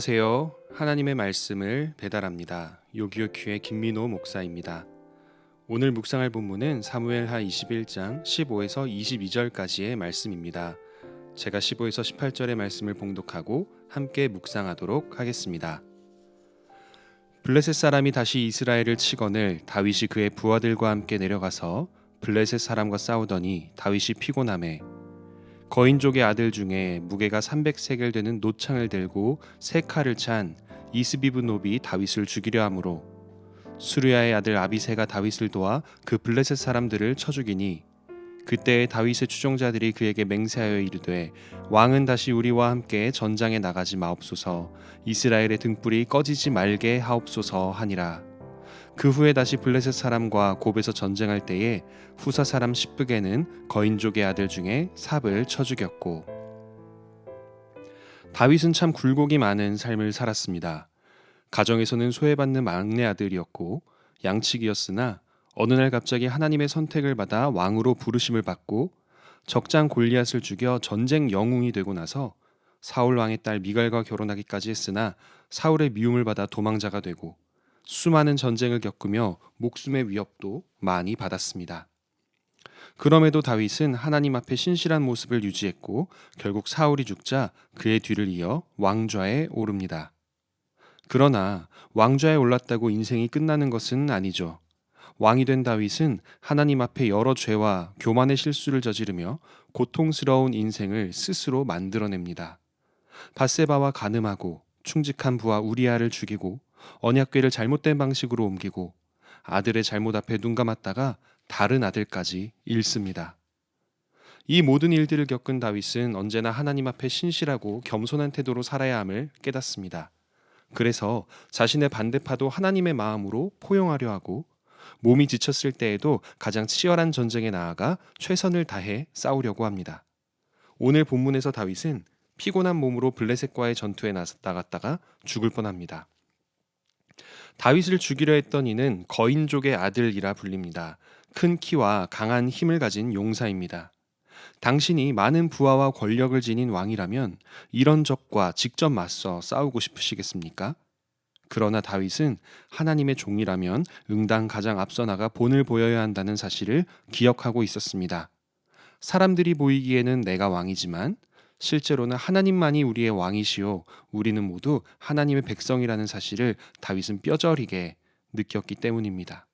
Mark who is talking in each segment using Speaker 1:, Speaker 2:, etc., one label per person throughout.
Speaker 1: 안녕하세요. 하나님의 말씀을 배달합니다. 요기요큐의 김민호 목사입니다. 오늘 묵상할 본문은 사무엘하 21장 15에서 22절까지의 말씀입니다. 제가 15에서 18절의 말씀을 봉독하고 함께 묵상하도록 하겠습니다. 블레셋 사람이 다시 이스라엘을 치거늘 다윗이 그의 부하들과 함께 내려가서 블레셋 사람과 싸우더니 다윗이 피곤하매 거인족의 아들 중에 무게가 300세겔 되는 노창을 들고 세 칼을 찬 이스비브노비 다윗을 죽이려 하므로 수르야의 아들 아비새가 다윗을 도와 그 블레셋 사람들을 쳐 죽이니 그때 다윗의 추종자들이 그에게 맹세하여 이르되 왕은 다시 우리와 함께 전장에 나가지 마옵소서 이스라엘의 등불이 꺼지지 말게 하옵소서 하니라. 그 후에 다시 블레셋 사람과 곱에서 전쟁할 때에 후사 사람 십브게는 거인족의 아들 중에 삽을 쳐 죽였고 다윗은 참 굴곡이 많은 삶을 살았습니다. 가정에서는 소외받는 막내 아들이었고 양측이었으나 어느 날 갑자기 하나님의 선택을 받아 왕으로 부르심을 받고 적장 골리앗을 죽여 전쟁 영웅이 되고 나서 사울 왕의 딸 미갈과 결혼하기까지 했으나 사울의 미움을 받아 도망자가 되고 수많은 전쟁을 겪으며 목숨의 위협도 많이 받았습니다. 그럼에도 다윗은 하나님 앞에 신실한 모습을 유지했고 결국 사울이 죽자 그의 뒤를 이어 왕좌에 오릅니다. 그러나 왕좌에 올랐다고 인생이 끝나는 것은 아니죠. 왕이 된 다윗은 하나님 앞에 여러 죄와 교만의 실수를 저지르며 고통스러운 인생을 스스로 만들어냅니다. 밧세바와 간음하고 충직한 부하 우리아를 죽이고 언약궤를 잘못된 방식으로 옮기고 아들의 잘못 앞에 눈 감았다가 다른 아들까지 잃습니다. 이 모든 일들을 겪은 다윗은 언제나 하나님 앞에 신실하고 겸손한 태도로 살아야 함을 깨닫습니다. 그래서 자신의 반대파도 하나님의 마음으로 포용하려 하고 몸이 지쳤을 때에도 가장 치열한 전쟁에 나아가 최선을 다해 싸우려고 합니다. 오늘 본문에서 다윗은 피곤한 몸으로 블레셋과의 전투에 나갔다가 죽을 뻔합니다. 다윗을 죽이려 했던 이는 거인족의 아들이라 불립니다. 큰 키와 강한 힘을 가진 용사입니다. 당신이 많은 부하와 권력을 지닌 왕이라면 이런 적과 직접 맞서 싸우고 싶으시겠습니까? 그러나 다윗은 하나님의 종이라면 응당 가장 앞서 나가 본을 보여야 한다는 사실을 기억하고 있었습니다. 사람들이 보이기에는 내가 왕이지만 실제로는 하나님만이 우리의 왕이시오 우리는 모두 하나님의 백성이라는 사실을 다윗은 뼈저리게 느꼈기 때문입니다.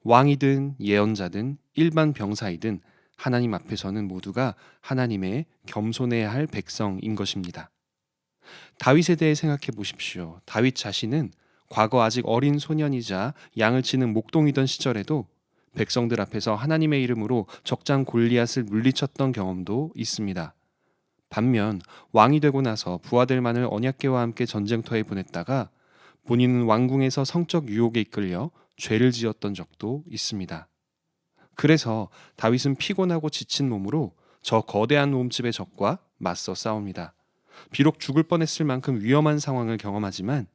Speaker 1: 왕이든 예언자든 일반 병사이든 하나님 앞에서는 모두가 하나님의 겸손해야 할 백성인 것입니다. 다윗에 대해 생각해 보십시오. 다윗 자신은 과거 아직 어린 소년이자 양을 치는 목동이던 시절에도 백성들 앞에서 하나님의 이름으로 적장 골리앗을 물리쳤던 경험도 있습니다. 반면 왕이 되고 나서 부하들만을 언약궤와 함께 전쟁터에 보냈다가 본인은 왕궁에서 성적 유혹에 이끌려 죄를 지었던 적도 있습니다. 그래서 다윗은 피곤하고 지친 몸으로 저 거대한 몸집의 적과 맞서 싸웁니다. 비록 죽을 뻔했을 만큼 위험한 상황을 경험하지만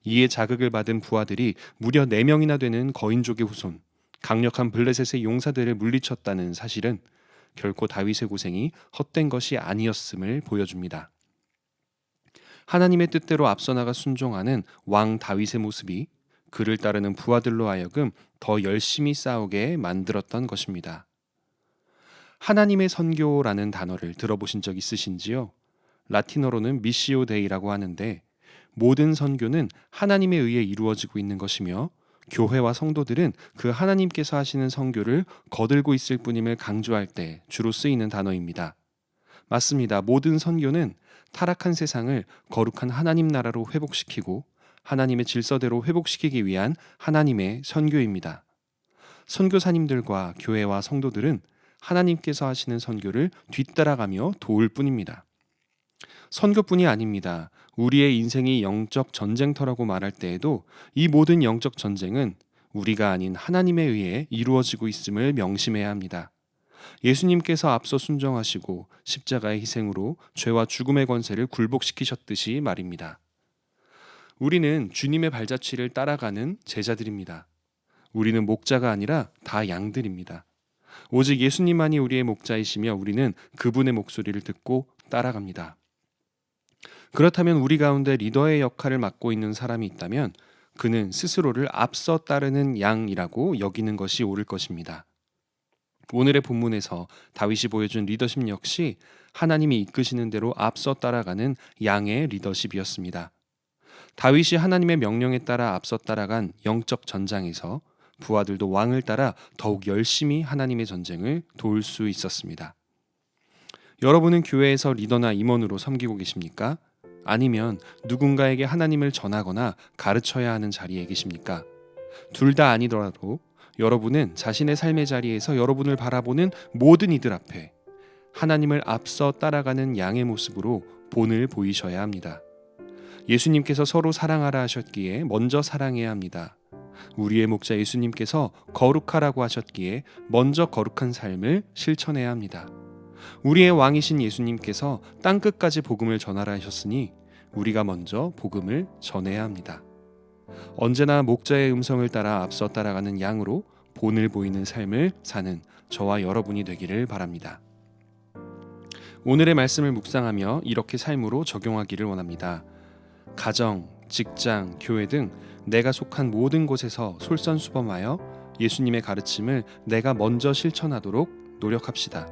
Speaker 1: 이에 자극을 받은 부하들이 무려 4명이나 되는 거인족의 후손, 강력한 블레셋의 용사들을 물리쳤다는 사실은 결코 다윗의 고생이 헛된 것이 아니었음을 보여줍니다. 하나님의 뜻대로 앞서 나가 순종하는 왕 다윗의 모습이 그를 따르는 부하들로 하여금 더 열심히 싸우게 만들었던 것입니다. 하나님의 선교라는 단어를 들어보신 적 있으신지요? 라틴어로는 미시오 데이라고 하는데 모든 선교는 하나님에 의해 이루어지고 있는 것이며 교회와 성도들은 그 하나님께서 하시는 선교를 거들고 있을 뿐임을 강조할 때 주로 쓰이는 단어입니다. 맞습니다. 모든 선교는 타락한 세상을 거룩한 하나님 나라로 회복시키고 하나님의 질서대로 회복시키기 위한 하나님의 선교입니다. 선교사님들과 교회와 성도들은 하나님께서 하시는 선교를 뒤따라가며 도울 뿐입니다. 선교뿐이 아닙니다. 우리의 인생이 영적 전쟁터라고 말할 때에도 이 모든 영적 전쟁은 우리가 아닌 하나님에 의해 이루어지고 있음을 명심해야 합니다. 예수님께서 앞서 순종하시고 십자가의 희생으로 죄와 죽음의 권세를 굴복시키셨듯이 말입니다. 우리는 주님의 발자취를 따라가는 제자들입니다. 우리는 목자가 아니라 다 양들입니다. 오직 예수님만이 우리의 목자이시며 우리는 그분의 목소리를 듣고 따라갑니다. 그렇다면 우리 가운데 리더의 역할을 맡고 있는 사람이 있다면 그는 스스로를 앞서 따르는 양이라고 여기는 것이 옳을 것입니다. 오늘의 본문에서 다윗이 보여준 리더십 역시 하나님이 이끄시는 대로 앞서 따라가는 양의 리더십이었습니다. 다윗이 하나님의 명령에 따라 앞서 따라간 영적 전장에서 부하들도 왕을 따라 더욱 열심히 하나님의 전쟁을 도울 수 있었습니다. 여러분은 교회에서 리더나 임원으로 섬기고 계십니까? 아니면 누군가에게 하나님을 전하거나 가르쳐야 하는 자리에 계십니까? 둘 다 아니더라도 여러분은 자신의 삶의 자리에서 여러분을 바라보는 모든 이들 앞에 하나님을 앞서 따라가는 양의 모습으로 본을 보이셔야 합니다. 예수님께서 서로 사랑하라 하셨기에 먼저 사랑해야 합니다. 우리의 목자 예수님께서 거룩하라고 하셨기에 먼저 거룩한 삶을 실천해야 합니다. 우리의 왕이신 예수님께서 땅끝까지 복음을 전하라 하셨으니 우리가 먼저 복음을 전해야 합니다. 언제나 목자의 음성을 따라 앞서 따라가는 양으로 본을 보이는 삶을 사는 저와 여러분이 되기를 바랍니다. 오늘의 말씀을 묵상하며 이렇게 삶으로 적용하기를 원합니다. 가정, 직장, 교회 등 내가 속한 모든 곳에서 솔선수범하여 예수님의 가르침을 내가 먼저 실천하도록 노력합시다.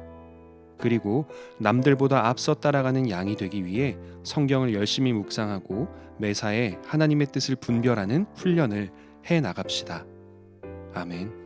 Speaker 1: 그리고 남들보다 앞서 따라가는 양이 되기 위해 성경을 열심히 묵상하고 매사에 하나님의 뜻을 분별하는 훈련을 해 나갑시다. 아멘.